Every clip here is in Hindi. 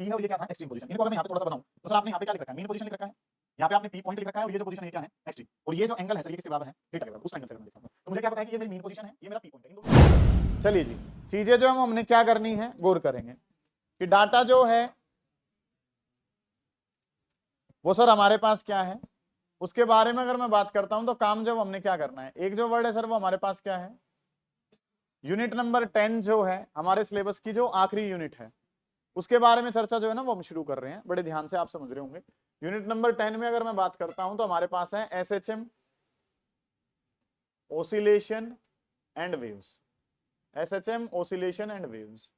पी है और ये क्या था एक्सट्रीम पोजीशन। इनको अगर मैं यहाँ पे थोड़ा सा बनाऊं तो सर आपने यहाँ पे क्या लिख रखा है, मीन पोजीशन लिख रखा है, यहाँ पे आपने पी पॉइंट लिख रखा है और ये जो पोजीशन है क्या है एक्सट्रीम, और ये जो एंगल है सर ये किसके बराबर है, थीटा के बराबर। उस एंगल से मैं देखता हूं तो मुझे क्या पता है कि ये मेरी मीन पोजीशन है, ये मेरा पी पॉइंट है, इन दोनों। चलिए जी, चीजें जो हम हमने क्या करनी है गौर करेंगे कि डाटा जो है वो सर हमारे पास क्या है उसके बारे में अगर मैं बात करता हूं तो काम जब हमने क्या करना है, एक जो वर्ड है सर वो हमारे पास क्या है, यूनिट नंबर 10 जो है हमारे सिलेबस की जो आखिरी यूनिट है उसके बारे में चर्चा जो है ना वो हम शुरू कर रहे हैं। बड़े ध्यान से आप समझ रहे होंगे। यूनिट नंबर 10 में अगर मैं बात करता हूं तो हमारे पास है SHM, oscillation and waves, SHM oscillation and waves,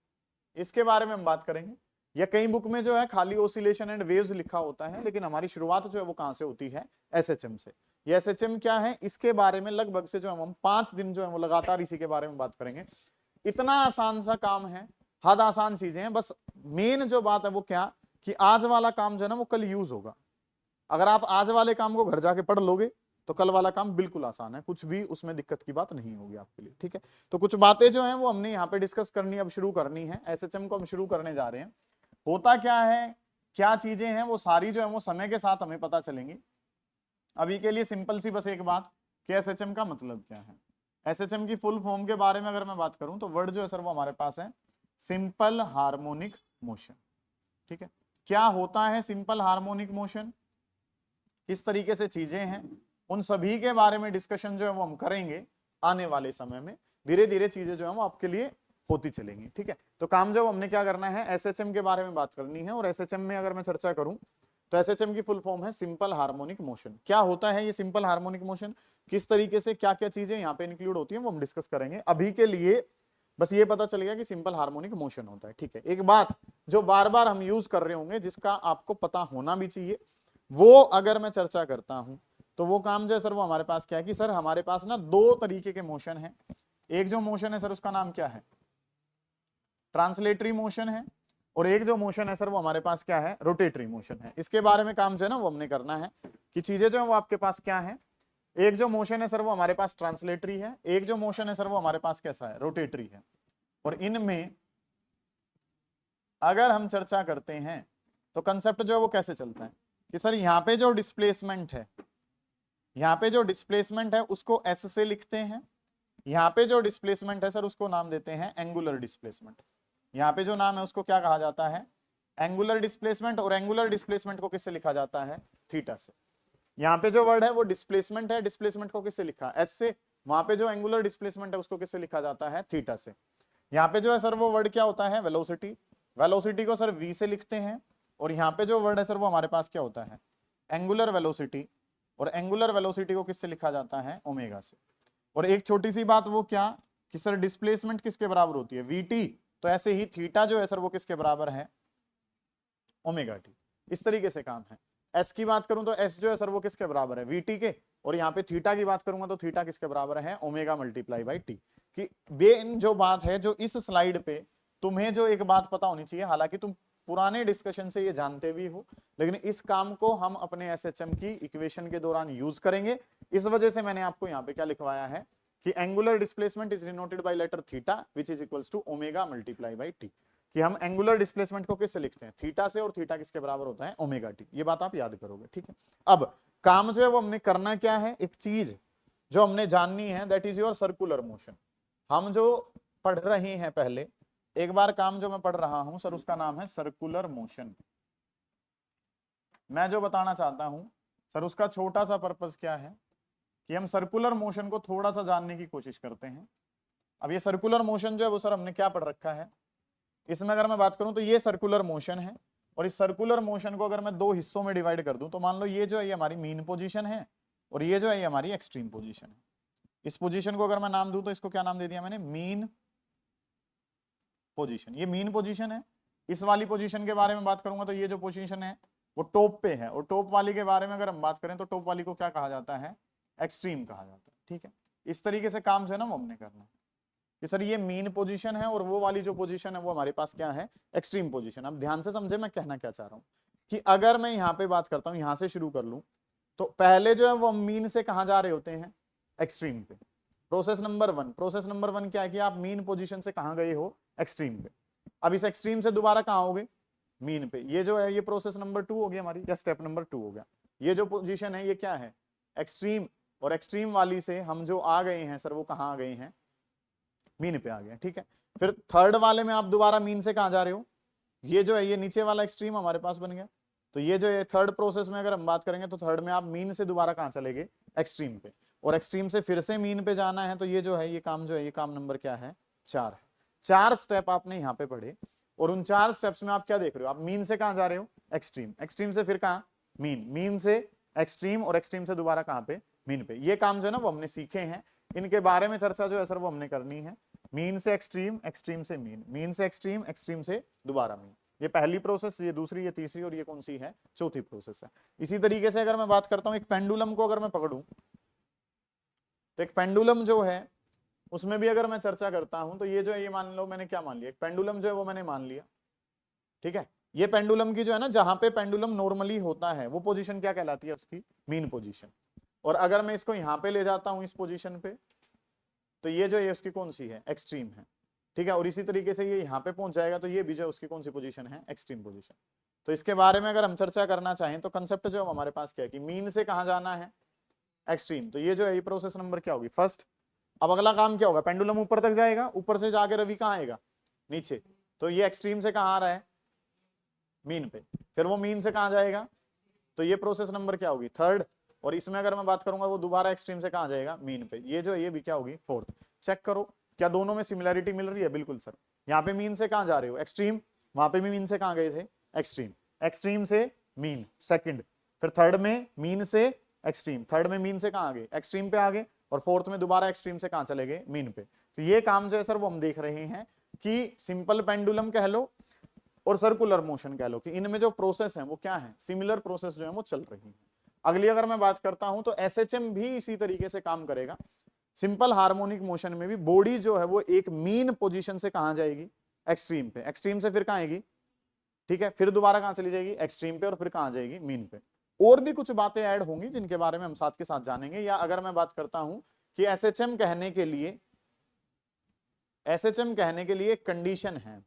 इसके बारे में हम बात करेंगे। या कई बुक में जो है खाली ओसिलेशन एंड वेव्स लिखा होता है, लेकिन हमारी शुरुआत जो है वो कहां से होती है, एसएचएम से। ये एसएचएम क्या है इसके बारे में लगभग से जो हम 5 दिन जो है वो लगातार इसी के बारे में बात करेंगे। इतना आसान सा काम है, हद आसान चीजें हैं, बस मेन जो बात है वो क्या कि आज वाला काम जो है ना वो कल यूज होगा। अगर आप आज वाले काम को घर जाके पढ़ लोगे तो कल वाला काम बिल्कुल आसान है, कुछ भी उसमें दिक्कत की बात नहीं होगी आपके लिए, ठीक है। तो कुछ बातें जो हैं वो हमने यहाँ पे डिस्कस करनी अब शुरू करनी है। एसएचएम को हम शुरू करने जा रहे हैं। होता क्या है, क्या चीजें हैं वो सारी जो है वो समय के साथ हमें पता चलेंगी। अभी के लिए सिंपल सी बस एक बात कि एसएचएम का मतलब क्या है। एसएचएम की फुल फॉर्म के बारे में अगर मैं बात करूं तो वर्ड जो है सर वो हमारे पास है सिंपल हार्मोनिक मोशन, ठीक है। क्या होता है सिंपल हार्मोनिक मोशन, किस तरीके से चीजें हैं, उन सभी के बारे में डिस्कशन जो है वो हम करेंगे आने वाले समय में। धीरे धीरे चीजें जो है वो आपके लिए होती चलेंगी, ठीक है। तो काम जब हमने क्या करना है, एसएचएम के बारे में बात करनी है। और एसएचएम में अगर मैं चर्चा करूं तो एसएचएम की फुल फॉर्म है सिंपल हार्मोनिक मोशन। क्या होता है ये सिंपल हार्मोनिक मोशन, किस तरीके से क्या क्या चीजें यहाँ पे इंक्लूड होती है वो हम डिस्कस करेंगे। अभी के लिए बस ये पता चल गया कि सिंपल हार्मोनिक मोशन होता है, ठीक है। एक बात जो बार बार हम यूज कर रहे होंगे जिसका आपको पता होना भी चाहिए, वो अगर मैं चर्चा करता हूं तो वो काम जो है सर वो हमारे पास क्या है कि सर हमारे पास ना 2 तरीके के मोशन है। एक जो मोशन है सर उसका नाम क्या है, ट्रांसलेटरी मोशन है, और एक जो मोशन है सर वो हमारे पास क्या है, रोटेटरी मोशन है। इसके बारे में काम जो है ना वो हमने करना है कि चीजें जो है वो आपके पास क्या है, एक जो मोशन है सर वो हमारे पास ट्रांसलेटरी है, एक जो मोशन है सर वो हमारे पास कैसा है, रोटेटरी है। और इनमें अगर हम चर्चा करते हैं तो कंसेप्ट जो है वो कैसे चलता है कि सर यहाँ पे जो डिस्प्लेसमेंट है, यहाँ पे जो डिस्प्लेसमेंट है उसको एस से लिखते हैं, यहाँ पे जो डिस्प्लेसमेंट है सर उसको नाम देते हैं एंगुलर डिस्प्लेसमेंट। यहाँ पे जो नाम है उसको क्या कहा जाता है, एंगुलर डिस्प्लेसमेंट। और एंगुलर डिस्प्लेसमेंट को किससे लिखा जाता है, थीटा से। यहाँ पे जो वर्ड है वो डिस्प्लेसमेंट है, डिस्प्लेसमेंट को किससे लिखा, एस से। वहां पे जो एंगुलर डिस्प्लेसमेंट है उसको किससे लिखा जाता है, थीटा से। यहाँ पे जो है सर वो वर्ड क्या होता है, वेलोसिटी। वेलोसिटी को सर वी से लिखते हैं। और यहाँ पे जो वर्ड है सर वो हमारे पास क्या होता है, एंगुलर वेलोसिटी। और एंगुलर वेलोसिटी को किससे लिखा जाता है, ओमेगा से। और एक छोटी सी बात वो क्या कि सर डिस्प्लेसमेंट किसके बराबर होती है, वीटी। तो ऐसे ही थीटा जो है सर वो किसके बराबर है, ओमेगा टी। इस तरीके से काम है। एस की बात करूं तो एस जो है सर वो किसके बराबर है, वीटी के। और यहाँ पे थीटा की बात करूंगा तो थीटा किसके बराबर है, ओमेगा मल्टीप्लाई बाई टी। कि बेन जो बात है जो इस स्लाइड पे तुम्हें जो एक बात पता होनी चाहिए, हालांकि तुम पुराने डिस्कशन से ये जानते भी हो, लेकिन इस काम को हम अपने एसएचएम की इक्वेशन के दौरान यूज करेंगे। इस वजह से मैंने आपको यहाँ पे क्या लिखवाया है कि angular displacement is denoted by letter theta which is equals to omega multiply by t. कि हम एंगुलर डिस्प्लेसमेंट को किससे लिखते हैं, थीटा से। और थीटा किसके बराबर होता है, ओमेगा टी। ये बात आप याद करोगे, ठीक है। अब काम जो है वो हमने करना क्या है, एक चीज जो हमने जाननी है that is your circular motion. हम जो पढ़ रहे हैं पहले एक बार काम जो मैं पढ़ रहा हूं सर उसका नाम है सर्कुलर मोशन। मैं जो बताना चाहता हूं सर उसका छोटा सा पर्पस क्या है कि हम सर्कुलर मोशन को थोड़ा सा जानने की कोशिश करते हैं। अब ये सर्कुलर मोशन जो है वो सर हमने क्या पढ़ रखा है, इसमें अगर मैं बात करूं तो ये सर्कुलर मोशन है। और इस सर्कुलर मोशन को अगर मैं 2 हिस्सों में डिवाइड कर दूं तो मान लो ये जो है ये हमारी मीन पोजीशन है और ये जो है ये हमारी एक्सट्रीम पोजीशन है। इस पोजीशन को अगर मैं नाम दूं तो इसको क्या नाम दे दिया मैंने, मीन पोजीशन। ये मीन पोजीशन है। इस वाली पोजीशन के बारे में बात करूंगा तो ये जो पोजीशन है वो टॉप पे है। और टॉप वाली के बारे में अगर हम बात करें तो टॉप वाली को क्या कहा जाता है, एक्सट्रीम कहा जाता है, ठीक है। इस तरीके से काम जो है ना वो हमने करना है कि सर ये मीन पोजीशन है और वो वाली जो पोजीशन है वो हमारे पास क्या है, एक्सट्रीम पोजीशन। अब ध्यान से समझे मैं कहना क्या चाह रहा हूं कि अगर मैं यहाँ पे बात करता हूं, यहां से शुरू कर लूं तो पहले जो है वो मीन से कहां जा रहे होते हैं, एक्सट्रीम पे। प्रोसेस नंबर 1, प्रोसेस नंबर 1 क्या है कि आप मीन पोजीशन से कहां गए हो, एक्सट्रीम पे। अब इस एक्सट्रीम से दोबारा कहां आओगे, मीन पे। ये जो है ये प्रोसेस नंबर 2 हो गई हमारी, या स्टेप नंबर 2 हो गया। ये जो पोजीशन है ये क्या है, एक्सट्रीम, और एक्सट्रीम वाली से हम जो आ गए हैं सर वो कहाँ आ गए हैं, मीन पे आ गए, ठीक है। फिर थर्ड वाले में आप दोबारा मीन से कहाँ जा रहे हो, ये जो है ये नीचे वाला एक्सट्रीम हमारे पास बन गया। तो ये जो है थर्ड प्रोसेस में अगर हम बात करेंगे तो थर्ड में आप मीन से दोबारा कहाँ चलेंगे, एक्सट्रीम पे, और एक्सट्रीम से फिर से मीन पे जाना है। तो ये जो है ये काम जो है ये काम नंबर क्या है, 4 है। 4 स्टेप आपने यहाँ पे पढ़े, और उन 4 स्टेप्स में आप क्या देख रहे हो, आप मीन से कहाँ जा रहे हो, एक्सट्रीम, एक्सट्रीम से फिर कहाँ, मीन, मीन से एक्सट्रीम, और एक्सट्रीम से दोबारा कहाँ पे, मीन पे। ये काम जो है ना वो हमने सीखे हैं, इनके बारे में चर्चा जो है सर वो हमने करनी है। मीन से एक्सट्रीम, एक्सट्रीम से मीन, मीन से एक्सट्रीम, एक्सट्रीम से दोबारा मीन। ये पहली प्रोसेस, ये दूसरी, ये तीसरी, और ये कौन सी है, चौथी प्रोसेस है। इसी तरीके से अगर मैं बात करता हूं एक पेंडुलम को अगर मैं पकड़ूं, तो एक पेंडुलम जो है उसमें भी अगर मैं चर्चा करता हूं तो ये जो है ये मान लो मैंने क्या मान लिया, एक पेंडुलम जो है वो मैंने मान लिया, ठीक है। ये पेंडुलम की जो है ना, जहां पे पेंडुलम नॉर्मली होता है वो पोजीशन क्या कहलाती है, उसकी मीन पोजीशन। और अगर मैं इसको यहां पे ले जाता हूं इस पोजीशन पे, तो ये जो है उसकी कौन सी है, एक्सट्रीम है, ठीक है। और इसी तरीके से ये यहाँ पे पहुंच जाएगा तो ये भी जो उसकी कौन सी पोजीशन है, एक्सट्रीम पोजीशन। तो इसके बारे में अगर हम चर्चा करना चाहें तो कंसेप्ट जो हमारे पास क्या है कि मीन से कहाँ जाना है, एक्सट्रीम। तो ये जो है ये प्रोसेस नंबर क्या होगी, फर्स्ट। अब अगला काम क्या होगा, पेंडुलम ऊपर तक जाएगा, ऊपर से जाके रवि कहाँ आएगा, नीचे। तो ये एक्सट्रीम से कहाँ आ रहा है, मीन पे। फिर वो मीन से कहाँ जाएगा, तो ये प्रोसेस नंबर क्या होगी, थर्ड। और इसमें अगर मैं बात करूंगा वो दोबारा एक्सट्रीम से कहाँ जाएगा, मीन पे। ये जो है ये भी क्या होगी, फोर्थ। चेक करो क्या दोनों में सिमिलैरिटी मिल रही है, बिल्कुल सर। यहाँ पे मीन से कहाँ जा रहे हो, एक्सट्रीम, वहां पे भी मीन से कहाँ गए थे, एक्सट्रीम, एक्सट्रीम से मीन सेकंड, फिर थर्ड में मीन से एक्सट्रीम, थर्ड में मीन से कहाँ आ गए, एक्सट्रीम पे आ गए, और फोर्थ में दोबारा एक्सट्रीम से कहाँ चले गए, मीन पे। तो ये काम जो है सर वो हम देख रहे हैं कि सिंपल पेंडुलम कह लो और सर्कुलर मोशन कह लो, कि इनमें जो प्रोसेस है वो क्या है, सिमिलर प्रोसेस जो है वो चल रही है। अगली अगर मैं बात करता हूं तो एसएचएम भी इसी तरीके से काम करेगा। सिंपल हार्मोनिक मोशन में भी बॉडी जो है वो एक मीन पोजीशन से कहां जाएगी, एक्सट्रीम पे, एक्सट्रीम से फिर कहां आएगी, ठीक है, फिर दोबारा कहां चली जाएगी, एक्सट्रीम पे, और फिर कहां जाएगी, मीन पे। और भी कुछ बातें ऐड होंगी जिनके बारे में हम साथ के साथ जानेंगे। या अगर मैं बात करता हूं कि एसएचएम कहने के लिए, एसएचएम कहने के लिए एक कंडीशन है,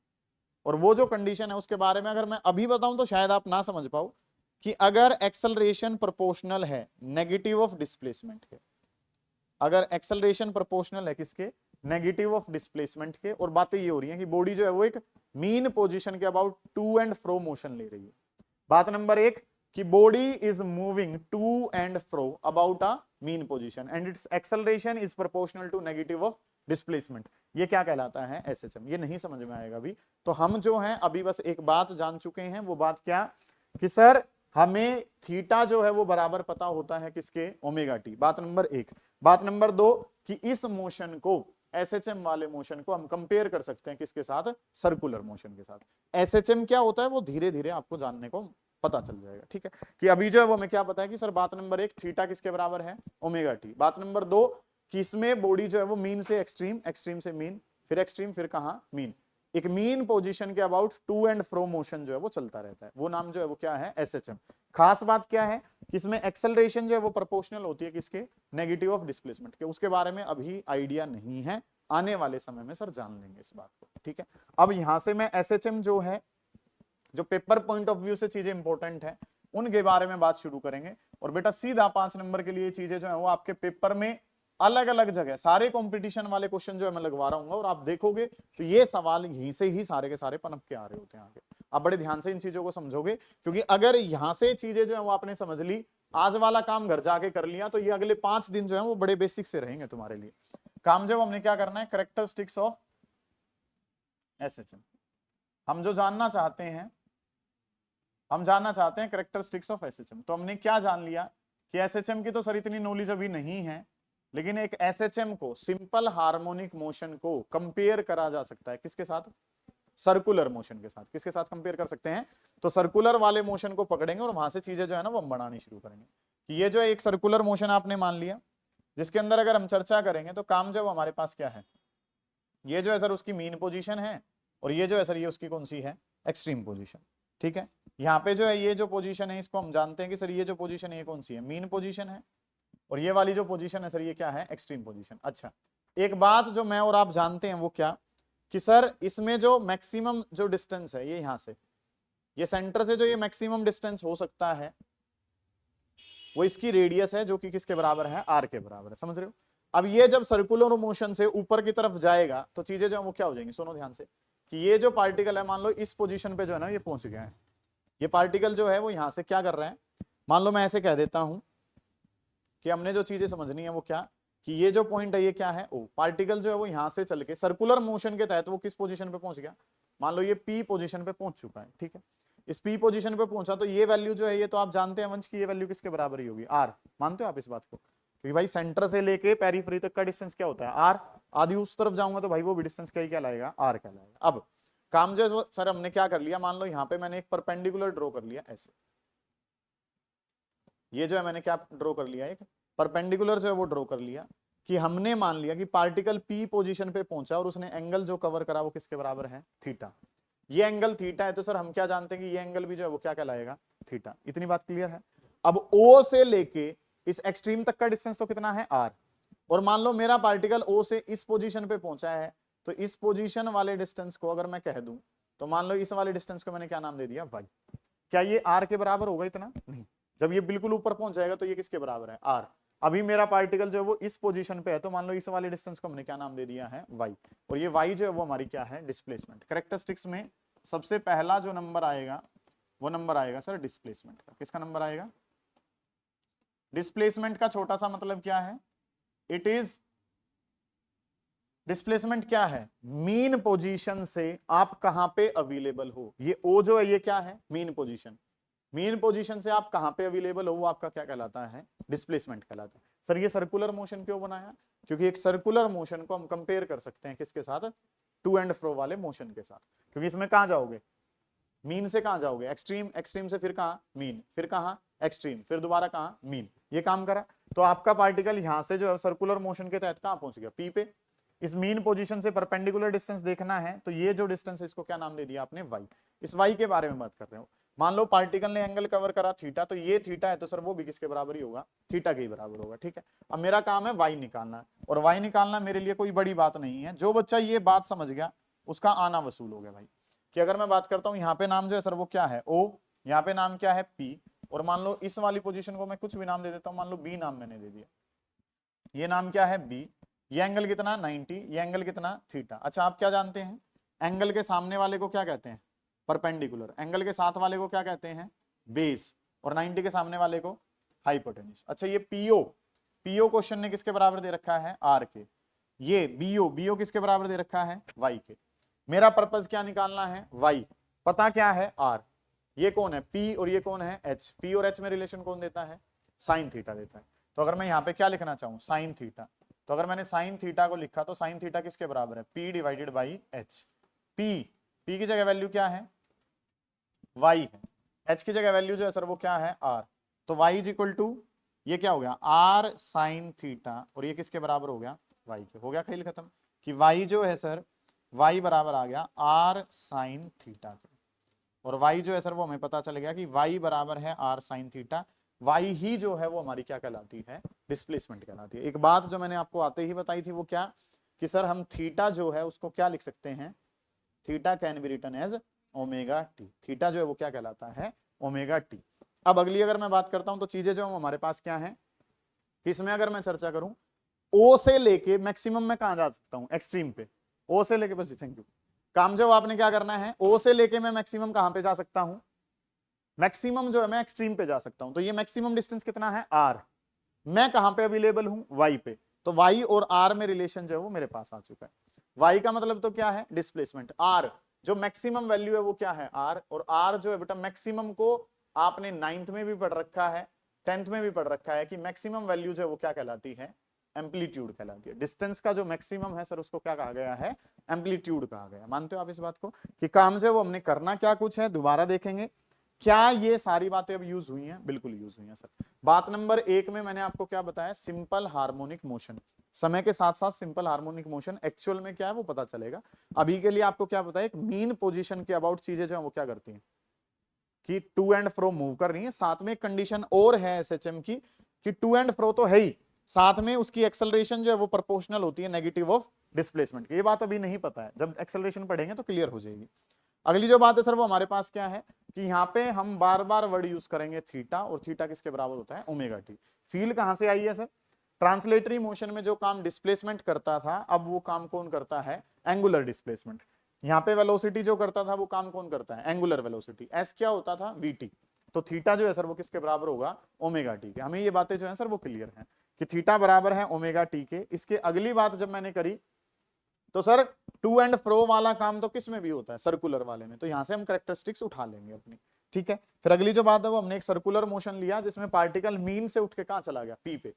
और वो जो कंडीशन है उसके बारे में अगर मैं अभी बताऊं तो शायद आप ना समझ पाओ, कि अगर एक्सेलरेशन प्रोपोर्शनल है नेगेटिव ऑफ डिस्प्लेसमेंट के, अगर एक्सेलरेशन प्रोपोर्शनल है किसके, नेगेटिव ऑफ डिस्प्लेसमेंट के, और बातें ये हो रही हैं कि बॉडी जो है वो एक मीन पोजीशन के about to and fro motion ले रही है। बात नंबर 1 कि body is moving to and fro about a mean position and its acceleration is proportional to negative of displacement. ये क्या कहलाता है, एसएचएम। ये नहीं समझ में आएगा अभी, तो हम जो है अभी बस एक बात जान चुके हैं, वो बात क्या, कि सर हमें थीटा जो है वो बराबर पता होता है किसके, ओमेगा टी। बात नंबर 1। बात नंबर 2 कि इस मोशन को, एसएचएम वाले मोशन को हम कंपेयर कर सकते हैं किसके साथ, सर्कुलर मोशन के साथ। एसएचएम क्या होता है वो धीरे धीरे आपको जानने को पता चल जाएगा, ठीक है। कि अभी जो है वो हमें क्या पता है कि सर बात नंबर 1 थीटा किसके बराबर है, ओमेगा टी। बात नंबर 2 कि इसमें बॉडी जो है वो मीन से एक्सट्रीम, एक्सट्रीम से मीन, फिर एक्सट्रीम, फिर कहां, मीन, एक मीन पोजीशन के about to and fro motion जो है वो चलता रहता है, वो नाम जो है वो क्या है, एसएचएम। खास बात क्या है कि इसमें एक्सेलरेशन जो है वो प्रोपोर्शनल होती है किसके, नेगेटिव ऑफ डिस्प्लेसमेंट के। उसके बारे में अभी आइडिया नहीं है, आने वाले समय में सर जान लेंगे इस बात को, ठीक है। अब यहां से मैं एसएचएम जो है, जो पेपर पॉइंट ऑफ व्यू से चीजें इंपॉर्टेंट है उनके बारे में बात शुरू करेंगे। और बेटा सीधा 5 नंबर के लिए चीजें जो है वो आपके पेपर में अलग अलग जगह, सारे कंपटीशन वाले क्वेश्चन जो है मैं लगवा रहा हूँ, और आप देखोगे तो ये सवाल यहीं से ही सारे के सारे पनप के आ रहे होते हैं आगे। आप बड़े ध्यान से इन चीजों को समझोगे, क्योंकि अगर यहां से चीजें जो है वो आपने समझ ली, आज वाला काम घर जाके कर लिया, तो ये अगले 5 दिन जो है वो बड़े बेसिक से रहेंगे तुम्हारे लिए। काम जो हमने क्या करना है, कैरेक्टरिस्टिक्स ऑफ एसएचएम। हम जो जानना चाहते हैं, हम जानना चाहते हैं कैरेक्टरिस्टिक्स ऑफ एसएचएम। तो हमने क्या जान लिया कि एसएचएम की तो सर इतनी नॉलेज अभी नहीं है, लेकिन एक एसएचएम को, सिंपल हार्मोनिक मोशन को कंपेयर करा जा सकता है किसके साथ, सर्कुलर मोशन के साथ। किसके साथ कंपेयर कर सकते हैं, तो सर्कुलर वाले मोशन को पकड़ेंगे और वहां से चीजें जो है ना वो हम बनानी शुरू करेंगे। कि ये जो एक सर्कुलर मोशन आपने मान लिया, जिसके अंदर अगर हम चर्चा करेंगे तो काम जो हमारे पास क्या है, ये जो है सर उसकी मीन पोजीशन है, और ये जो है सर ये उसकी कौन सी है, एक्सट्रीम पोजीशन, ठीक है। यहाँ पे जो है ये जो पोजीशन है इसको हम जानते हैं कि सर ये जो पोजीशन है ये कौन सी है, मीन पोजीशन है, और ये वाली जो पोजीशन है सर ये क्या है, एक्सट्रीम पोजीशन। अच्छा, एक बात जो मैं और आप जानते हैं वो क्या, कि सर इसमें जो मैक्सिमम जो डिस्टेंस है ये यहां से, ये सेंटर से जो ये मैक्सिमम डिस्टेंस हो सकता है वो इसकी रेडियस है, जो कि किसके बराबर है, आर के बराबर है। समझ रहे हो? अब ये जब सर्कुलर मोशन से ऊपर की तरफ जाएगा तो चीजें जो है वो क्या हो जाएंगी, सुनो ध्यान से, कि ये जो पार्टिकल है मान लो इस पोजीशन पे जो है ना ये पहुंच गया है, ये पार्टिकल जो है वो यहां से क्या कर रहे हैं, मान लो मैं ऐसे कह देता हूं कि हमने जो चीजें समझनी है वो क्या, कि ये जो पॉइंट है ये क्या है, ओ पार्टिकल जो है वो यहां से चल के सर्कुलर मोशन के तहत वो किस पोजीशन पे पहुंच गया, मान लो ये पी पोजीशन पे पहुंच चुका है, ठीक है। इस पी पोजीशन पे पहुंचा तो ये वैल्यू जो है ये तो आप जानते हैं वंश की ये वैल्यू किसके बराबर ही होगी, आर। मानते हो आप इस बात को? क्योंकि भाई सेंटर से लेके पेरिफेरी तक का डिस्टेंस क्या होता है, आर। आदि उस तरफ जाऊंगा तो भाई वो भी डिस्टेंस क्या ही कहलाएगा, आर कहलाएगा। अब काम जो है सर हमने क्या कर लिया, मान लो यहाँ पे मैंने एक परपेंडिकुलर ड्रॉ कर लिया ऐसे, ये जो है मैंने क्या ड्रॉ कर लिया, एक परपेंडिकुलर जो है वो ड्रॉ कर लिया, कि हमने मान लिया कि पार्टिकल पी पोजीशन पे पहुंचा और उसने एंगल जो कवर करा वो किसके बराबर है, थीटा। ये एंगल थीटा है तो सर हम क्या जानते हैं कि ये एंगल भी जो है वो क्या कहलाएगा, थीटा। इतनी बात क्लियर है? अब ओ से लेके इस एक्सट्रीम तक का डिस्टेंस तो कितना है, आर। और मान लो मेरा पार्टिकल ओ से इस पोजीशन पे पहुंचा है, तो इस पोजीशन वाले डिस्टेंस को अगर मैं कह दूं तो मान लो इस वाले डिस्टेंस को मैंने क्या नाम दे दिया, वाई। क्या ये आर के बराबर होगा इतना? नहीं। जब ये बिल्कुल ऊपर पहुंच जाएगा तो ये किसके बराबर है, आर। अभी मेरा पार्टिकल जो है वो इस पोजीशन पे है, तो मान लो इस वाले डिस्टेंस को हमने क्या नाम दे दिया है, वाई। और ये वाई जो है वो हमारी क्या है, डिस्प्लेसमेंट। कैरेक्टरिस्टिक्स में सबसे पहला जो नंबर आएगा वो नंबर आएगा सर डिस्प्लेसमेंट का। किसका नंबर आएगा? डिस्प्लेसमेंट का छोटा सा मतलब क्या है, इट इज, डिस्प्लेसमेंट क्या है, मीन पोजीशन से आप कहां पे अवेलेबल हो। ये ओ जो है ये क्या है, मीन पोजीशन। मीन पोजीशन से आप कहां पे अवेलेबल हो वो आपका क्या कहलाता है, डिस्प्लेसमेंट कहलाता है। सर ये सर्कुलर मोशन क्यों बनाया? क्योंकि एक सर्कुलर मोशन को हम कंपेयर कर सकते हैं किसके साथ, टू एंड फ्रो वाले मोशन के साथ। क्योंकि इसमें कहां जाओगे, मीन से कहां जाओगे, एक्सट्रीम, एक्सट्रीम से फिर कहां, मीन, फिर कहां, एक्सट्रीम, फिर दोबारा कहां, मीन। ये काम करा तो आपका पार्टिकल यहां से जो है सर्कुलर मोशन के तहत कहां पहुंच गया, पी पे। इस मीन पोजीशन से परपेंडिकुलर डिस्टेंस देखना है तो ये जो डिस्टेंस है इसको क्या नाम दे दिया आपने, वाई। इस वाई के बारे में बात कर रहे हो। मान लो पार्टिकल ने एंगल कवर करा थीटा, तो ये थीटा है तो सर वो भी किसके बराबर ही होगा, थीटा के ही बराबर होगा, ठीक है। अब मेरा काम है वाई निकालना, और वाई निकालना मेरे लिए कोई बड़ी बात नहीं है। जो बच्चा ये बात समझ गया उसका आना वसूल हो गया भाई। कि अगर मैं बात करता हूं यहाँ पे नाम जो है सर वो क्या है, ओ, यहाँ पे नाम क्या है, पी, और मान लो इस वाली पोजीशन को मैं कुछ भी नाम दे देता हूं, मान लो बी नाम मैंने दे दिया, ये नाम क्या है, बी। ये एंगल कितना, 90, ये एंगल कितना, थीटा। अच्छा आप क्या जानते हैं, एंगल के सामने वाले को क्या कहते हैं, परपेंडिकुलर। एंगल के साथ वाले को क्या कहते हैं, बेस। और 90 के सामने वाले को हाइपोटेन्यूज। अच्छा ये पीओ, पीओ क्वेश्चन ने किसके बराबर दे रखा है, आर के। ये बीओ, बीओ किसके बराबर दे रखा है, वाई के। मेरा पर्पस क्या निकालना है, वाई। पता क्या है, आर। ये कौन है, पी, और ये कौन है, एच। पी और एच में रिलेशन कौन देता है, साइन थीटा देता है। तो अगर मैं यहाँ पे क्या लिखना चाहूँ, साइन थीटा, तो अगर मैंने साइन थीटा को लिखा तो साइन थीटा किसके बराबर है, P divided by H. P, P की जगह वैल्यू क्या है, वाई है। एच की जगह वैल्यू जो है सर वो क्या है, आर। तो वाई इज इक्वल टू, ये क्या हो गया, आर साइन थीटा, और ये किसके बराबर हो गया, वाई के। हो गया खेल खत्म। कि वाई जो है सर, वाई बराबर आ गया आर साइन थीटा के। और वाई जो है सर वो हमें पता चल गया कि वाई बराबर है आर साइन थीटा। वाई ही जो है वो हमारी क्या कहलाती है, डिस्प्लेसमेंट कहलाती है। एक बात जो मैंने आपको आते ही बताई थी वो क्या, कि सर हम थीटा जो है उसको क्या लिख सकते हैं, theta can be written as omega t. Theta जो है वो क्या कहलाता है, ओमेगा टी। अब अगली अगर मैं बात करता हूं तो चीजें जो हमारे पास क्या है, इसमें अगर मैं चर्चा करूं, ओ से लेके मैक्सिमम में कहां जा सकता हूं, एक्सट्रीम पे। ओ से लेके, बस थैंक यू। काम जो आपने क्या करना है, ओ से लेके मैं मैक्सिमम कहां पे जा सकता हूं, मैक्सिमम जो है मैं एक्सट्रीम पे जा सकता हूं। तो ये मैक्सिमम डिस्टेंस कितना है, आर। मैं कहां पे अवेलेबल हूं, वाई पे। तो वाई और आर में रिलेशन जो है वो मेरे पास आ चुका है। वाई का मतलब तो क्या है, डिस्प्लेसमेंट। आर जो मैक्सिमम वैल्यू है वो क्या है, आर। और आर जो है बेटा मैक्सिमम को आपने 9th में भी पढ़ रखा है, 10th में भी पढ़ रखा है कि मैक्सिमम वैल्यू जो है वो क्या कहलाती है, एम्पलीट्यूड कहलाती है। डिस्टेंस का जो मैक्सिमम है सर उसको क्या कहा गया है, एम्पलीट्यूड कहा गया। मानते हो आप इस बात को, कि काम जो है वो हमने करना क्या कुछ है, दोबारा देखेंगे। क्या ये सारी बातें अब यूज हुई हैं, बिल्कुल यूज हुई हैं सर। बात नंबर 1 में मैंने आपको क्या बताया, सिंपल हार्मोनिक मोशन। समय के साथ साथ सिंपल हार्मोनिक मोशन एक्चुअल में क्या है वो पता चलेगा। अभी के लिए आपको क्या पता है, एक मीन पोजीशन के अबाउट चीजें जो है वो क्या करती हैं, कि टू एंड फ्रो मूव कर रही है। साथ में कंडीशन और है एसएचएम की, कि टू एंड फ्रो तो है ही, साथ में उसकी एक्सेलरेशन जो है वो प्रोपोर्शनल होती है नेगेटिव ऑफ डिस्प्लेसमेंट। ये बात अभी नहीं पता है, जब एक्सेलरेशन पढ़ेंगे तो क्लियर हो जाएगी। अगली जो बात है सर वो हमारे पास क्या है, कि यहाँ पे हम बार बार वर्ड यूज करेंगे थीटा, और थीटा किसके बराबर होता है ओमेगा टी। फील कहां से आई है सर? ट्रांसलेटरी मोशन में जो काम डिस्प्लेसमेंट करता था, अब वो काम कौन करता है? Angular displacement. यहाँ पे वेलोसिटी जो करता था वो काम कौन करता है? Angular velocity. एस क्या होता था? वीटी। तो थीटा जो है सर वो किसके बराबर होगा? ओमेगा टी के। हमें ये बातें जो है सर वो क्लियर है कि थीटा बराबर है ओमेगा टी के। इसके अगली बात जब मैंने करी तो सर टू एंड फ्रो वाला काम तो किस में भी होता है? सर्कुलर वाले में। तो यहां से हम कैरेक्टरिस्टिक्स उठा लेंगे अपनी, ठीक है। फिर अगली जो बात है वो हमने एक सर्कुलर मोशन लिया जिसमें पार्टिकल मीन से उठ के कहां चला गया? पी पे।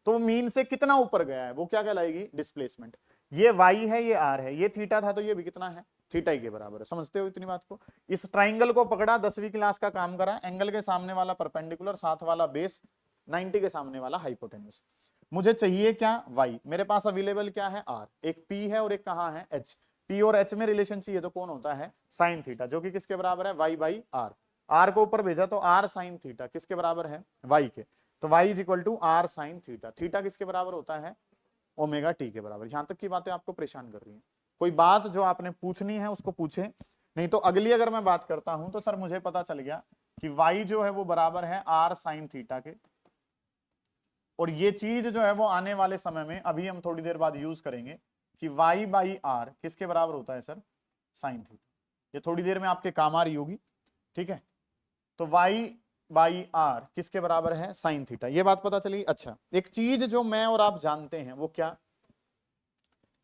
तो मीन से कितना ऊपर गया है वो क्या कहलाएगी? डिस्प्लेसमेंट। ये वाई है, ये आर है, ये थीटा था, तो ये भी कितना है? थीटा ही के बराबर है। समझते हो इतनी बात को? इस ट्राइंगल को पकड़ा, 10वीं क्लास का काम करा, एंगल के सामने वाला परपेंडिकुलर, साथ वाला बेस, 90 के सामने वाला हाइपोटेन्यूस। मुझे चाहिए क्या? y। मेरे पास अवेलेबल क्या है? r। एक p है और एक कहां है? h। p और h में रिलेशन चाहिए तो कौन होता है? साइन थीटा, जो कि किसके बराबर है? y by r। r को ऊपर भेजा तो r साइन थीटा किसके बराबर है? y के। तो y is equal to r sine theta. Theta किसके बराबर होता है? ओमेगा टी के बराबर। यहां तक की बातें आपको परेशान कर रही हैं? कोई बात जो आपने पूछनी है उसको पूछे, नहीं तो अगली अगर मैं बात करता हूं तो सर मुझे पता चल गया कि y जो है वो बराबर है r साइन थीटा के। और ये चीज जो है वो आने वाले समय में, अभी हम थोड़ी देर बाद यूज करेंगे कि y बाई आर किसके बराबर होता है सर? Sine theta. ये थोड़ी देर में आपके काम आ रही होगी, ठीक है। तो y बाई आर किसके बराबर है? Sine theta. ये बात पता चली। अच्छा, एक चीज जो मैं और आप जानते हैं वो क्या,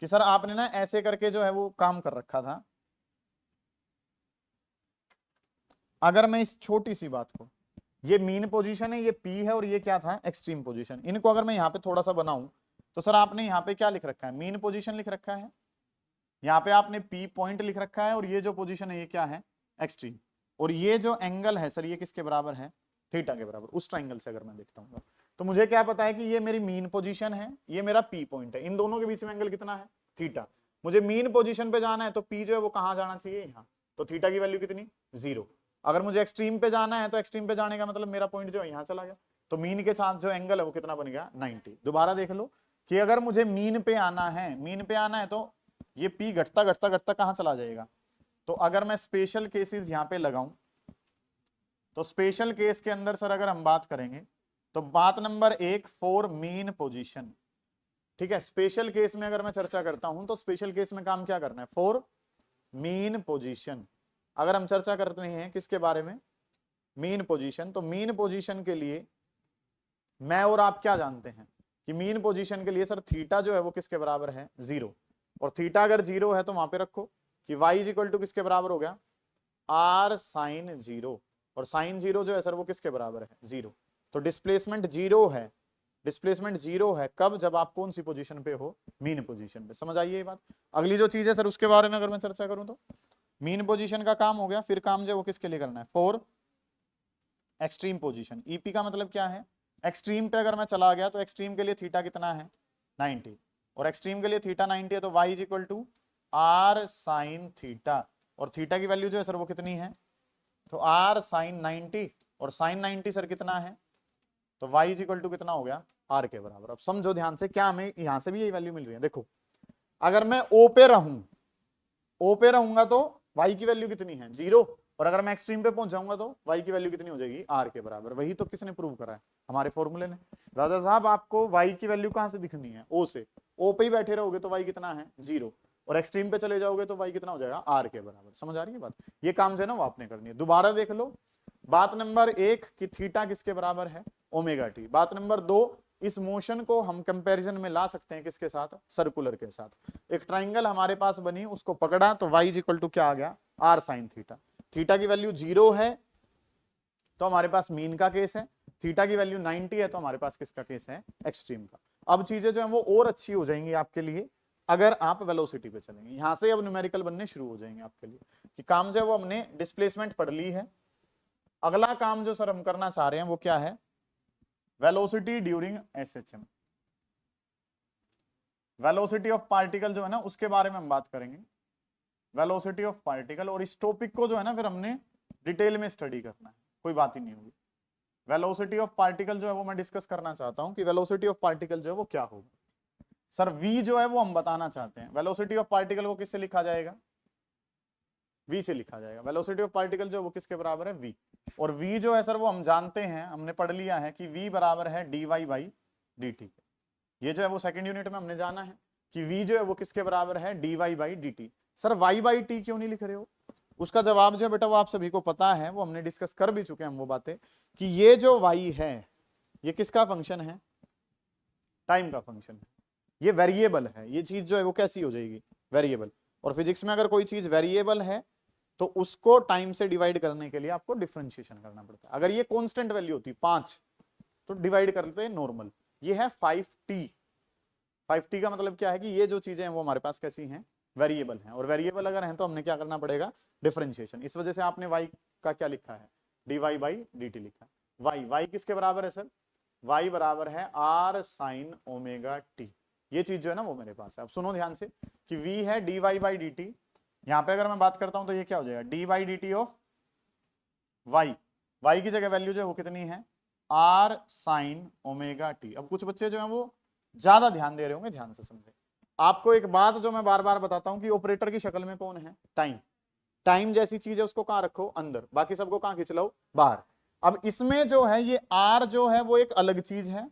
कि सर आपने ना ऐसे करके जो है वो काम कर रखा था। अगर मैं इस छोटी सी बात को, ये मीन पोजीशन है, ये पी है, और ये क्या था? Extreme position. इनको अगर मैं यहाँ पे थोड़ा सा बनाऊं तो सर आपने यहाँ पे क्या लिख रखा है? मीन पोजीशन लिख रखा है। यहाँ पे आपने पी पॉइंट लिख रखा है, और ये जो पोजीशन है ये क्या है? एक्सट्रीम। और ये जो एंगल है सर ये किसके बराबर है? थीटा के बराबर। उस ट्राइंगल से अगर मैं देखता हूँ तो मुझे क्या पता है कि ये मेरी मीन पोजीशन है, ये मेरा पी पॉइंट है। इन दोनों के बीच में एंगल कितना है? थीटा। मुझे मीन पोजीशन पे जाना है तो पी जो है वो कहाँ जाना चाहिए? यहाँ। तो थीटा की वैल्यू कितनी? 0। अगर मुझे एक्सट्रीम पे जाना है तो एक्सट्रीम पे जाने का मतलब मेरा पॉइंट जो है यहाँ चला गया। तो मीन के साथ जो एंगल है वो कितना बन गया? 90। दोबारा देख लो कि अगर मुझे मीन पे आना है, मीन पे आना है तो ये पी घटता घटता घटता कहां चला जाएगा? तो अगर मैं स्पेशल केसेस यहां पे लगाऊं तो स्पेशल केस के अंदर सर अगर हम बात करेंगे तो बात नंबर 1 फॉर मीन पोजीशन, ठीक है। स्पेशल केस में अगर मैं चर्चा करता हूं तो स्पेशल केस में काम क्या करना है? For mean position. अगर हम चर्चा करते हैं किसके बारे में? Mean position. तो मीन पोजीशन के लिए मैं और आप क्या जानते हैं कि मीन पोजीशन के लिए सर थीटा जो है वो किसके बराबर है? 0। और थीटा अगर 0 है तो वहां पे रखो कि y इज इक्वल टू किसके बराबर हो गया? r sine 0। और साइन 0 जो है सर वो किसके बराबर है? 0। तो डिस्प्लेसमेंट 0 है। डिस्प्लेसमेंट 0 है कब? जब आप कौन सी पोजीशन पे हो? मीन पोजीशन पे। समझ आइए ये बात। अगली जो चीज है सर उसके बारे में अगर मैं चर्चा करूं तो मीन पोजीशन का काम हो गया। फिर काम जो है वो किसके लिए करना है? For extreme position. ईपी का मतलब क्या है? एक्सट्रीम पे अगर मैं चला गया तो एक्सट्रीम के लिए थीटा कितना है? 90। और एक्सट्रीम के लिए थीटा 90 है तो y is equal to r sine theta. और थीटा की वैल्यू जो है सर वो कितनी है? तो r साइन 90। और साइन 90 सर कितना है? तो y इज इक्वल टू कितना हो गया? r के बराबर। अब समझो ध्यान से, क्या हमें यहां से भी यही वैल्यू मिल रही है? देखो, अगर मैं o पे रहूं, o पे रहूंगा तो y की वैल्यू कितनी है? 0। और अगर मैं एक्सट्रीम पे पहुंच जाऊंगा तो y की वैल्यू कितनी हो जाएगी? r के बराबर। वही तो किसने प्रूव करा है? हमारे फॉर्मूले ने। राजा साहब आपको y की वैल्यू कहां से दिखनी है? o से। o पे ही बैठे रहोगे तो y कितना है? 0। और एक्सट्रीम पे चले जाओगे तो y कितना हो जाएगा? r के बराबर। समझ आ रही है बात? ये काम जो है ना वो आपने करनी है। दोबारा देख लो, बात नंबर 1 कि थीटा किसके बराबर है? Omega T. बात नंबर 2, इस मोशन को हम कंपैरिजन में ला सकते हैं किसके साथ? सर्कुलर के साथ। एक ट्राइंगल हमारे पास बनी, उसको पकड़ा तो y इज इक्वल टू क्या आ गया? r sine theta. थीटा की वैल्यू 0 है तो हमारे पास मीन का केस है। थीटा की वैल्यू 90 है तो हमारे पास किसका केस है? एक्सट्रीम का। अब चीजें जो है वो और अच्छी हो जाएंगी आपके लिए अगर आप वेलोसिटी पे चलेंगे। यहां से अब न्यूमेरिकल बनने शुरू हो जाएंगे आपके लिए कि काम जो है वो हमने डिस्प्लेसमेंट पढ़ ली है। अगला काम जो सर हम करना चाह रहे हैं वो क्या है? Velocity during SHM. Velocity of particle जो है ना उसके बारे में हम बात करेंगे। Velocity of particle. और इस टॉपिक को जो है ना फिर हमने डिटेल में स्टडी करना है, कोई बात ही नहीं होगी। वेलोसिटी ऑफ पार्टिकल जो है वो मैं डिस्कस करना चाहता हूं कि वेलोसिटी ऑफ पार्टिकल जो है वो क्या होगा। सर v जो है वो हम बताना चाहते हैं। वेलोसिटी ऑफ पार्टिकल को किससे लिखा जाएगा? v से लिखा जाएगा। वेलोसिटी ऑफ पार्टिकल जो वो किसके बराबर है, v। और v जो है सर वो हम जानते हैं, हमने पढ़ लिया है कि v बराबर है dy बाई dt। ये जो है वो सेकंड यूनिट में हमने जाना है कि v जो है वो किसके बराबर है, dy by dt। Sir y by t क्यों नहीं लिख रहे हो? उसका जवाब जो है बेटा वो आप सभी को पता है, वो हमने डिस्कस कर भी चुके हैं हम वो बातें, कि ये जो y है ये किसका फंक्शन है, टाइम का फंक्शन है, ये वेरिएबल है। ये चीज जो है वो कैसी हो जाएगी, वेरिएबल। और फिजिक्स में अगर कोई चीज वेरिएबल है तो उसको टाइम से डिवाइड करने के लिए आपको डिफरेंशिएशन करना पड़ता है। अगर ये कांस्टेंट वैल्यू होती 5 तो डिवाइड करते हैं नॉर्मल। ये है 5t। 5t का मतलब क्या है कि ये जो चीजें हैं वो हमारे पास कैसी हैं, वेरिएबल हैं। और वेरिएबल अगर हैं तो हमने क्या करना पड़ेगा, डिफरेंशिएशन। इस वजह से आपने y का क्या लिखा है, dy बाई dt लिखा है। y किसके बराबर है सर, y बराबर है r sin ओमेगा t। ये चीज जो है ना वो मेरे पास है। अब सुनो ध्यान से कि v है dy बाई dt। यहां पे अगर मैं बात करता हूं तो ये क्या हो जाएगा, d by dt of y की जगह वैल्यू जो है वो कितनी है, r sin ओमेगा t। अब कुछ बच्चे जो है वो ज्यादा ध्यान दे रहे होंगे, ध्यान से समझे। आपको एक बात जो मैं बार बार बताता हूं कि ऑपरेटर की शक्ल में कौन है, टाइम। टाइम जैसी चीज है उसको कहां रखो, अंदर, बाकी सबको कहां खींच लो, बाहर। अब इसमें जो है ये r जो है वो एक अलग चीज है,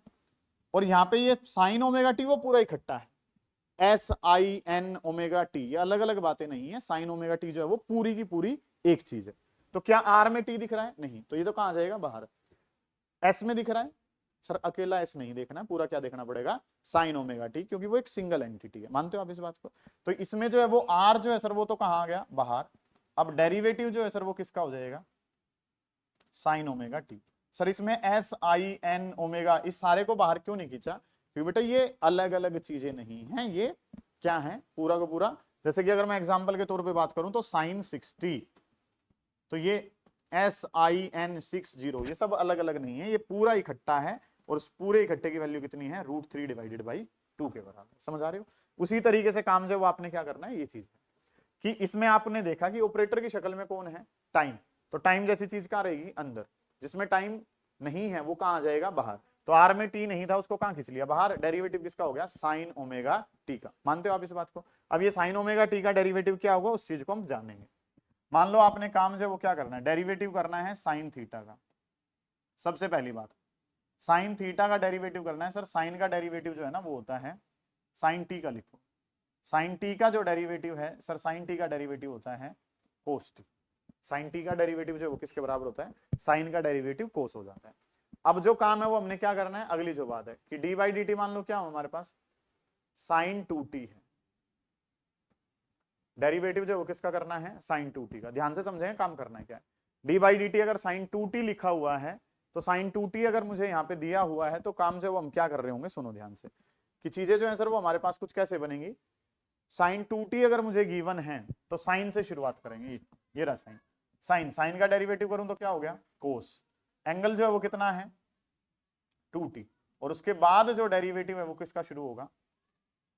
और यहाँ पे ये साइन ओमेगा टी वो पूरा इकट्ठा है, sin ओमेगा टी। ये अलग अलग बातें नहीं है, साइन ओमेगा टी जो है वो पूरी की पूरी एक चीज है। तो क्या r में t दिख रहा है, नहीं, तो ये तो कहां जाएगा, बाहर। s में दिख रहा है सर, अकेला s नहीं देखना है, पूरा क्या देखना पड़ेगा, साइन ओमेगा टी, क्योंकि वो एक सिंगल एंटिटी है। मानते हो आप इस बात को? तो इसमें जो है वो r जो है सर वो तो कहां आ गया, बाहर। अब डेरिवेटिव जो है सर वो किसका हो जाएगा, साइन ओमेगा टी। सर इसमें sin ओमेगा, इस सारे को बाहर क्यों नहीं खींचा, क्योंकि बेटा ये अलग अलग चीजें नहीं हैं, ये क्या है, पूरा का पूरा। जैसे कि अगर मैं एग्जांपल के तौर पे बात करूं तो साइन 60, तो ये sin60, ये सब अलग अलग नहीं है, ये पूरा इकट्ठा है। और उस पूरे इकट्ठे की वैल्यू कितनी है, √3 डिवाइडेड बाई 2 के बराबर। समझ आ रहे हो? उसी तरीके से काम जो है वो आपने क्या करना है, ये चीज है कि इसमें आपने देखा कि ऑपरेटर की शक्ल में कौन है, टाइम। तो टाइम जैसी चीज कहां रहेगी, अंदर। जिसमें टाइम नहीं है वो कहां आ जाएगा, बाहर। तो आर में टी नहीं था, उसको कहां खींच लिया, बाहर। डेरिवेटिव किसका हो गया, साइन ओमेगा टी का। मानते हो आप इस बात को? अब ये साइन ओमेगा टी का डेरिवेटिव क्या होगा, उस चीज को हम जानेंगे। मान लो आपने काम जो है वो क्या करना है, डेरिवेटिव करना है साइन थीटा का। सबसे पहली बात, साइन थीटा का डेरिवेटिव करना है। सर साइन का डेरिवेटिव जो है ना वो होता है साइन टी का, लिखो साइन टी का जो डेरिवेटिव है सर, साइन टी का डेरिवेटिव होता है कोस टी। साइन टी का डेरिवेटिव जो है वो किसके बराबर होता है, साइन का डेरिवेटिव कोस हो जाता है। अब जो काम है वो हमने क्या करना है, अगली जो बात है कि डी बाई डी टी मान लो क्या हो हमारे पास, साइन 2t है। डेरिवेटिव जो वो किसका करना है, साइन 2t का। ध्यान से समझेंगे काम करना है क्या है। डी बाई डी टी अगर साइन 2t लिखा हुआ है तो साइन 2t अगर मुझे यहाँ पे दिया हुआ है तो काम जो वो हम क्या कर रहे होंगे, सुनो ध्यान से कि चीजें जो है सर वो हमारे पास कुछ कैसे बनेंगी। साइन 2t अगर मुझे गिवन है तो साइन से शुरुआत करेंगे। ये रहा साइन, साइन साइन का डेरिवेटिव करूं तो क्या हो गया, कोस। एंगल जो है वो कितना है, 2t। और उसके बाद जो डेरिवेटिव है वो किसका शुरू होगा,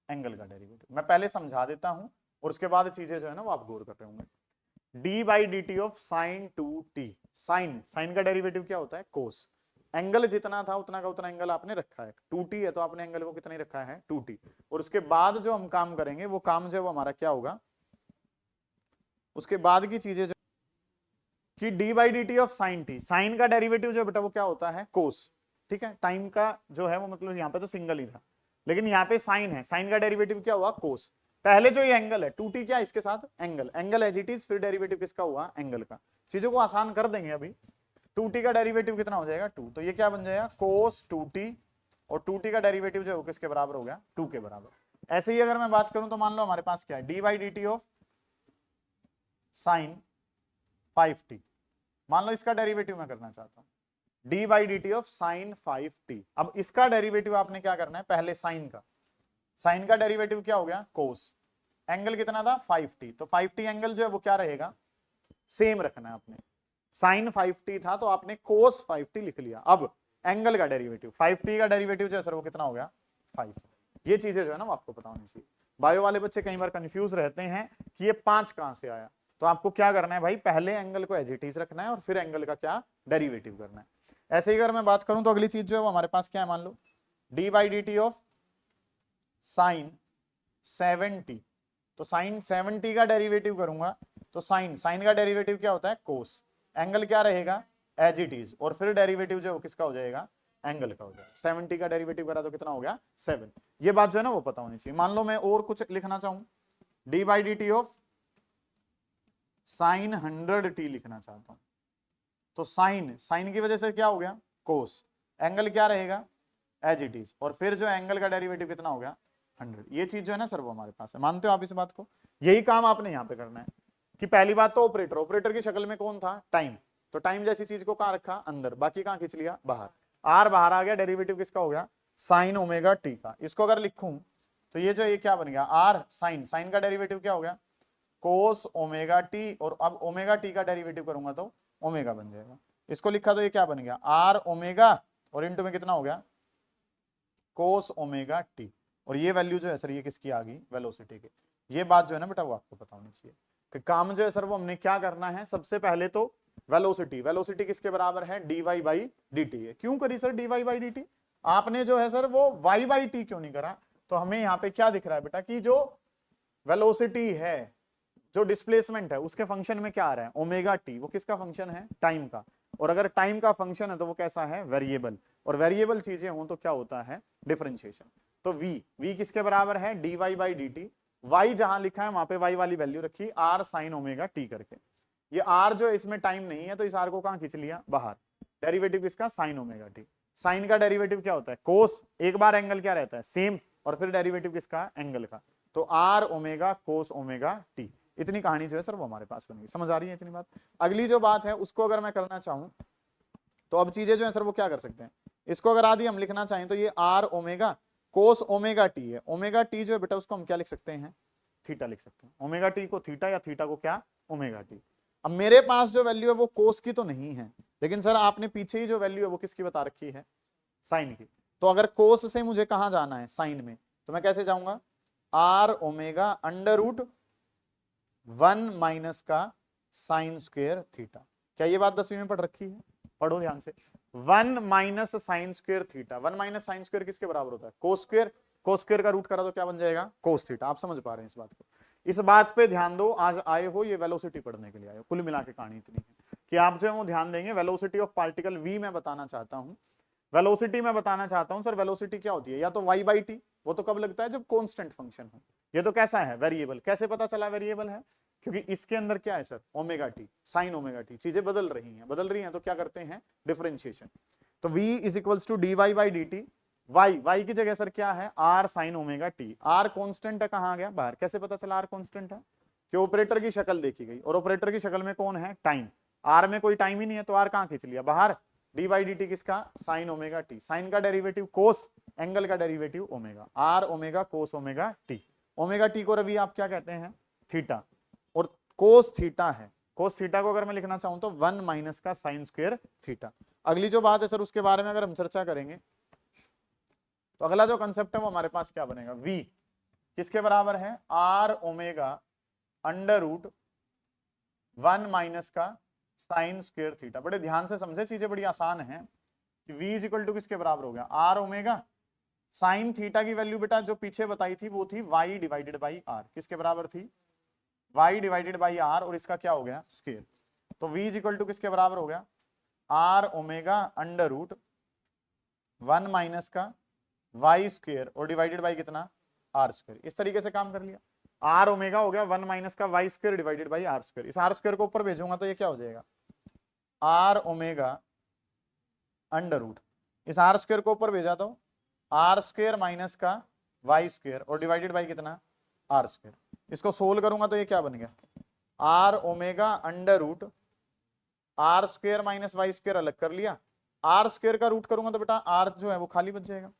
एंगल का डेरिवेटिव। मैं पहले समझा देता हूं और उसके बाद चीजें जो है ना वो आप गौर कर रहे होंगे। D by D T of sine 2t। Sine, sine का डेरिवेटिव क्या होता है, कोस। एंगल जितना था उतना का उतना एंगल आपने रखा है, 2t है तो आपने एंगल को कितना ही रखा है, 2t। और उसके बाद जो हम काम करेंगे वो काम जो है वो हमारा क्या होगा, उसके बाद की चीजें जो कि d by D T of sine t. Sine का डेरिवेटिव जो बेटा वो क्या होता है, कोस। ठीक है, टाइम का जो है वो मतलब यहाँ पे तो सिंगल ही था, लेकिन यहाँ पे साइन है, साइन का डेरिवेटिव क्या हुआ, कोस। पहले जो ये एंगल है 2t क्या इसके साथ angle, angle as it is, फिर डेरिवेटिव किसका हुआ, एंगल का। चीजों को आसान कर देंगे अभी। 2t का डेरिवेटिव कितना हो जाएगा, 2, तो ये क्या बन जाएगा, कोस 2t। और 2t का डेरिवेटिव जो है वो किसके बराबर हो गया, 2 के बराबर। ऐसे ही अगर मैं बात करूं तो मान लो हमारे पास क्या है, D by D T of sign 5t। मान लो इसका डेरिवेटिव मैं करना चाहता हूं, D by D T of sign 5t। अब इसका डेरिवेटिव आपने क्या करना है, पहले साइन का, साइन का डेरिवेटिव क्या हो गया, कोस। एंगल कितना था, 5t, तो 5t एंगल जो है वो क्या रहेगा, सेम रखना है आपने। साइन 5t था तो आपने कोस 5t लिख लिया। अब एंगल का डेरिवेटिव, 5t का डेरिवेटिव जो है सर वो कितना हो गया, 5। ये चीजें जो है ना वो आपको पता होनी चाहिए। बायो वाले बच्चे कई बार कंफ्यूज रहते हैं कि ये 5 कहां से आया, तो आपको क्या करना है भाई, पहले एंगल को एज इट इज रखना है और फिर एंगल का क्या डेरिवेटिव करना है। ऐसे ही अगर मैं बात करूं तो अगली चीज जो है वो हमारे पास क्या है, मान लो D by D T of sine 7t। तो साइन 7t का डेरिवेटिव करूंगा तो साइन, साइन का डेरिवेटिव क्या होता है, कोस, एंगल क्या रहेगा, एज इट इज, और फिर डेरिवेटिव जो किसका हो जाएगा, एंगल का हो जाएगा। 70 का डेरिवेटिव करा तो कितना हो गया, 7। ये बात जो है ना वो पता होनी चाहिए। मान लो मैं और कुछ लिखना चाहूं, D by D T of sign 100t लिखना चाहता हूं, तो साइन, साइन की वजह से क्या हो गया, कोस, एंगल क्या रहेगा, एज इट इज, और फिर जो एंगल का डेरिवेटिव कितना हो गया, 100। ये चीज जो है ना सर वो हमारे पास है, मानते हो आप इस बात को। यही काम आपने यहाँ पे करना है कि पहली बात तो ऑपरेटर, ऑपरेटर की शक्ल में कौन था, टाइम, तो टाइम जैसी चीज को कहां रखा, अंदर, बाकी कहां खींच लिया, बाहर। आर बाहर आ गया, डेरिवेटिव किसका हो गया, साइन ओमेगा टी का। इसको अगर लिखूं तो ये जो ये क्या बन गया, आर साइन, साइन का डेरिवेटिव क्या हो गया, कोस ओमेगा टी, और अब ओमेगा टी का डेरिवेटिव करूंगा तो ओमेगा बन जाएगा। इसको लिखा तो ये क्या बन गया, आर ओमेगा, और इंटू में कितना हो गया, कोस ओमेगा टी। और ये वैल्यू जो है सर ये किसकी आ गई, वेलोसिटी की। ये बात जो है ना बेटा वो आपको पता होनी चाहिए कि काम जो है सर वो हमने क्या करना है, सबसे पहले तो वेलोसिटी, वेलोसिटी किसके बराबर है, d y by D t है। क्यों करी sir d y by D t, आपने जो है सर वो वाई बाई टी क्यों नहीं करा। तो हमें यहाँ पे क्या दिख रहा है बेटा कि जो वेलोसिटी है, जो डिस्प्लेसमेंट है, उसके फंक्शन में क्या आ रहा है, ओमेगा टी, वो किसका फंक्शन है, टाइम का। और अगर टाइम का फंक्शन है तो वो कैसा है, वेरिएबल, और वेरिएबल चीजें हों तो क्या होता है, डिफरेंशिएशन। तो v किसके बराबर है, d y by D t, y जहां लिखा है वहां पे वाई वाली वैल्यू रखी, आर साइन ओमेगा टी करके। ये आर जो इसमें टाइम नहीं है तो इस आर को कहां खींच लिया, बाहर, डेरिवेटिव किसका, साइन ओमेगा टी। साइन का डेरिवेटिव क्या होता है, कोस, एक बार एंगल क्या रहता है, सेम, और फिर डेरिवेटिव किसका, एंगल का, तो r omega cos omega t. इतनी कहानी जो है सर वो हमारे पास बनेगी, समझ आ रही है इतनी बात। अगली जो बात है उसको अगर मैं करना चाहूं तो अब चीजें जो है सर वो क्या कर सकते हैं, इसको अगर आदि हम लिखना चाहें तो ये r omega cos omega t है। ओमेगा टी जो है बेटा उसको हम क्या लिख सकते हैं, थीटा लिख सकते हैं। ओमेगा टी को थीटा, या थीटा को क्या, ओमेगा टी। अब मेरे पास जो वैल्यू है वो कोस की तो नहीं है, लेकिन सर आपने पीछे ही जो वैल्यू है वो किसकी बता रखी है, साइन की। तो अगर कोस से मुझे कहां जाना है, साइन में, तो मैं कैसे जाऊंगा, r omega under root 1 minus का साइन स्क्वायर थीटा। क्या ये बात 10वीं में पढ़ रखी है, पढ़ो ध्यान से। 1 minus sign square theta, 1 minus sine square किसके बराबर होता है, कोस स्क्वायर, कोस स्क्वायर का रूट करा तो क्या बन जाएगा, कोस थीटा। आप समझ पा रहे हैं इस बात को, इस बात पे ध्यान दो। आज आए हो ये वेलोसिटी पढ़ने के लिए आए हो, कुल मिला के कहानी इतनी है कि आप जो है वो ध्यान देंगे। वेलोसिटी ऑफ पार्टिकल v मैं बताना चाहता हूं, वेलोसिटी मैं बताना चाहता हूं सर, वेलोसिटी क्या होती है, या तो y बाई टी, वो तो कब लगता है जब कांस्टेंट फंक्शन हो, ये तो कैसा है, वेरिएबल। कैसे पता चला वेरिएबल है, क्योंकि इसके अंदर क्या है sir, omega t, sign omega T, चीजें बदल रही हैं तो क्या करते हैं, डिफरेंशिएशन। तो v is equals to d y by D t, y की जगह सर क्या है, r sine omega t. r constant है, कहां आ गया, बाहर। कैसे पता चला r कांस्टेंट है, कि ऑपरेटर की शक्ल देखी गई, और ऑपरेटर की शक्ल में कौन है, टाइम। r में कोई टाइम ही नहीं है तो r कहां खींच लिया, बाहर। डी बाई डी टी किसका, साइन ओमेगा टी, साइन का डेरिवेटिव कोस, एंगल का derivative omega, r omega cos omega t. Omega t को रवि आप क्या कहते हैं, थीटा, और कोस थीटा है। कोस थीटा को अगर मैं लिखना चाहूं तो 1 माइनस का साइन स्क्वायर थीटा। अगली जो बात है सर उसके बारे में अगर हम चर्चा करेंगे तो अगला जो कंसेप्ट है वो हमारे पास क्या बनेगा, v किसके बराबर है, r omega under root 1 minus का साइन स्क्वायर थीटा। बड़े ध्यान से समझे, चीजें बड़ी आसान है कि v इज इक्वल टू किसके बराबर हो गया, आर ओमेगा साइन थीटा की वैल्यू बेटा जो पीछे बताई थी वो थी y डिवाइडेड बाई आर, किसके बराबर थी, y डिवाइडेड बाई आर, और इसका क्या हो गया, स्क्वायर। तो v इज इक्वल टू किसके बराबर हो गया, r omega under root 1 minus का y स्क्वायर और डिवाइडेड बाई कितना, आर स्क्वायर। इस तरीके से काम कर लिया, आर ओमेगा हो गया 1 माइनस का y square divided by r square. इस आर स्क्वायर को ऊपर भेजूंगा तो ये क्या हो जाएगा, आर ओमेगा अंडर रूट, इस आर स्क्वायर को ऊपर भेजा तो आर स्क्वायर माइनस का y स्क्वायर और डिवाइडेड बाई कितना, आर स्क्वायर। इसको सोल्व करूंगा तो ये क्या बन गया, r omega under root r square minus y square अलग कर लिया, आर स्क्वायर का रूट करूंगा तो बेटा आर जो है वो खाली बच जाएगा।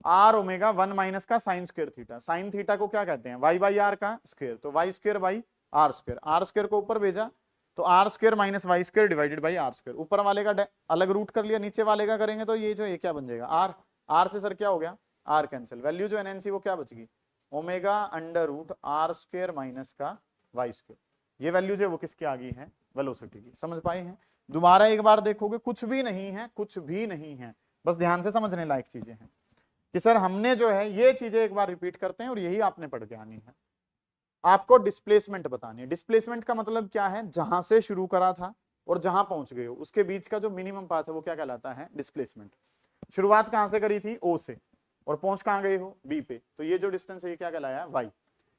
आर ओमेगा 1 माइनस का sine square theta, sine theta को क्या कहते हैं, वाई बाई आर का स्क्वायर, तो y square by r square. R square को ऊपर भेजा तो r square minus y square divided by r square. ऊपर वाले का अलग रूट कर लिया, नीचे वाले का करेंगे तो ये जो ये क्या बन जाएगा, आर। आर से सर क्या हो गया, आर कैंसिल, वैल्यू जो एनएनसी वो क्या बच गई, omega under root r square minus का वाई स्क्वायर। ये वैल्यू जो वो किसकी आ गई है, वेलोसिटी की। समझ पाए हैं, दोबारा एक बार देखोगे कुछ भी नहीं है, कुछ भी नहीं है, बस ध्यान से समझने लायक चीजें हैं कि सर हमने जो है ये चीजें एक बार रिपीट करते हैं और यही आपने पढ़ के आनी है। आपको डिस्प्लेसमेंट बतानी है। डिस्प्लेसमेंट का मतलब क्या है, जहां से शुरू करा था और जहां पहुंच गए हो उसके बीच का जो मिनिमम पाथ है वो क्या कहलाता है, डिस्प्लेसमेंट। शुरुआत कहां से करी थी, ओ से, और पहुंच कहां गए हो, बी पे, तो ये जो डिस्टेंस है ये क्या कहलाया, वाई।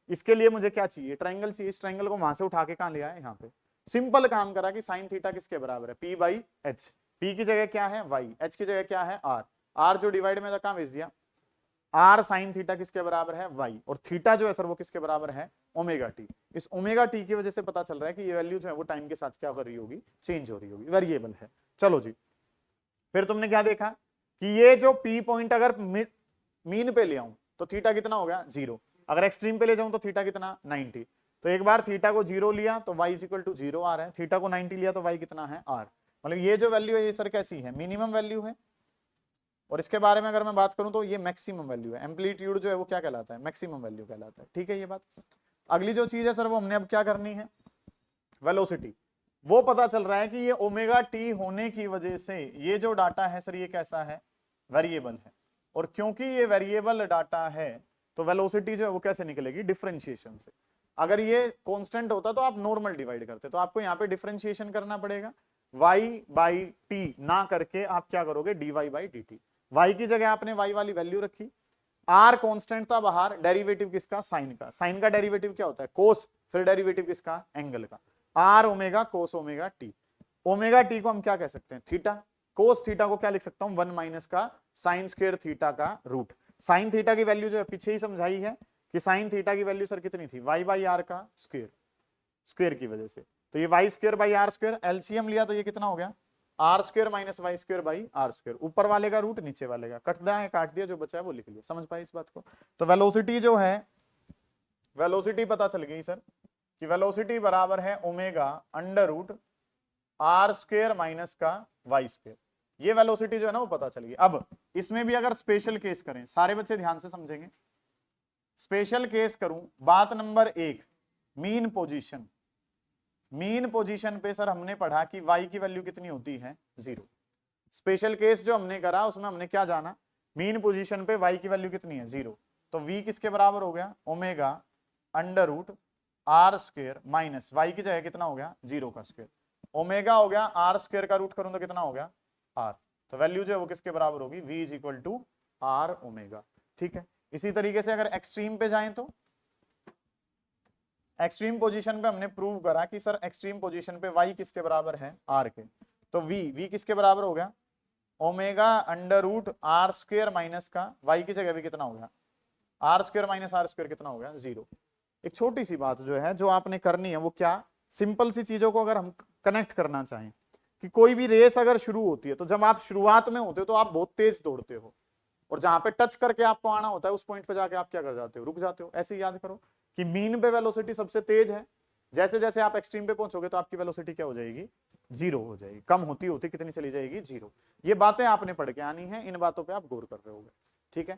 इसके लिए मुझे क्या चाहिए, ट्राइंगल चाहिए। इस ट्राइंगल को वहां से उठा के कहां ले आए, यहाँ पे। सिंपल काम करा कि साइन थीटा किसके बराबर है, पी बाई एच। पी की जगह क्या है, वाई, एच की जगह क्या है, आर। आर जो डिवाइड में था कहां भेज दिया, आर साइन थीटा किसके बराबर है, वाई, और थीटा जो है सर वो किसके बराबर है, ओमेगा टी। इस ओमेगा टी की वजह से पता चल रहा है कि ये वैल्यू जो है वो टाइम के साथ क्या कर रही होगी, चेंज हो रही होगी, वेरिएबल है। चलो जी, फिर तुमने क्या देखा कि ये जो पी पॉइंट अगर मीन पे ले आऊं तो थीटा कितना हो गया, 0। अगर एक्सट्रीम पे ले जाऊं तो थीटा कितना, 90। तो एक बार थीटा को 0 लिया तो y इक्वल टू 0 आ रहा है, थीटा को 90 लिया तो y कितना है, r। मतलब ये जो वैल्यू है ये सर कैसी है, मिनिमम वैल्यू है। और इसके बारे में अगर मैं बात करूं तो ये मैक्सिमम वैल्यू है। एम्पलीट्यूड जो है वो क्या कहलाता है, मैक्सिमम वैल्यू कहलाता है। ठीक है ये बात। अगली जो चीज है सर वो हमने अब क्या करनी है, वेलोसिटी। वो पता चल रहा है कि ये ओमेगा टी होने की वजह से ये जो डाटा है सर ये कैसा है, वेरिएबल है। और क्योंकि ये वेरिएबल डाटा है तो वेलोसिटी जो है वो कैसे निकलेगी, डिफरेंशिएशन से। अगर ये कांस्टेंट होता तो आप नॉर्मल डिवाइड करते, तो आपको यहाँ पे डिफरेंशिएशन करना पड़ेगा, y बाई टी ना करके आप क्या करोगे, dy by D t. y की जगह आपने y वाली वैल्यू रखी, r कांस्टेंट था बाहर, डेरिवेटिव किसका, साइन का। साइन का डेरिवेटिव क्या होता है, कोस, फिर डेरिवेटिव किसका, एंगल का, r omega cos omega t. Omega t को हम क्या कह सकते हैं, थीटा। कोस थीटा को क्या लिख सकता हूं, 1 माइनस का साइन स्क्वायर थीटा का रूट। साइन थीटा की वैल्यू जो है पीछे ही समझाई है कि साइन थीटा की वैल्यू सर कितनी थी, y बाई आर का स्क्वायर, स्क्वायर की वजह से। तो ये y square by r square, LCM लिया तो ये कितना हो गया, r square minus y square by r square. ऊपर वाले का रूट नीचे वाले का, कटना है काट दिया, जो बचा है वो लिख लिया। समझ पाए इस बात को। तो वेलोसिटी जो है, वेलोसिटी पता चल गई सर कि वेलोसिटी बराबर है omega under root r square minus का वाई स्क्वायर। ये वेलोसिटी जो है ना वो पता चल गई। अब इसमें भी अगर स्पेशल केस करें, सारे बच्चे ध्यान से समझेंगे, स्पेशल केस करूं, बात नंबर 1, मीन पोजीशन। मीन पोजीशन पे सर हमने पढ़ा कि y की वैल्यू कितनी होती है, 0। स्पेशल केस जो हमने करा उसमें हमने क्या जाना, मीन पोजीशन पे y की वैल्यू कितनी है, 0। तो v किसके बराबर हो गया, omega under root r square minus y की जगह कितना हो गया, 0 का स्क्वायर। ओमेगा हो गया, आर स्क्वायर का रूट करूं तो कितना हो गया, r। तो वैल्यू जो है वो किसके बराबर होगी, v is equal to r omega. ठीक है। इसी तरीके से अगर एक्सट्रीम पे जाएं तो एक्सट्रीम पोजीशन पे हमने प्रूव करा कि सर एक्सट्रीम पोजीशन पे y किसके बराबर है, r के। तो v किसके बराबर हो गया, omega under root r square minus का y की जगह भी कितना हो गया, r square minus r square कितना हो गया, 0। एक छोटी सी बात जो है जो आपने करनी है वो क्या, सिंपल सी चीजों को अगर हम कनेक्ट करना चाहें कि कोई भी रेस अगर शुरू होती है तो जब आप शुरुआत में होते हो तो आप बहुत तेज दौड़ते हो, और जहां पे टच करके आपको आना होता है उस पॉइंट पे जाके आप क्या कर जाते हो, रुक जाते हो। ऐसे ही याद करो कि मीन पे वेलोसिटी सबसे तेज है, जैसे जैसे आप एक्सट्रीम पे पहुंचोगे तो आपकी वेलोसिटी क्या हो जाएगी, 0 हो जाएगी। कम होती होती कितनी चली जाएगी, 0। ये बातें आपने पढ़ के आनी है, इन बातों पे आप गौर कर रहे होगे। ठीक है।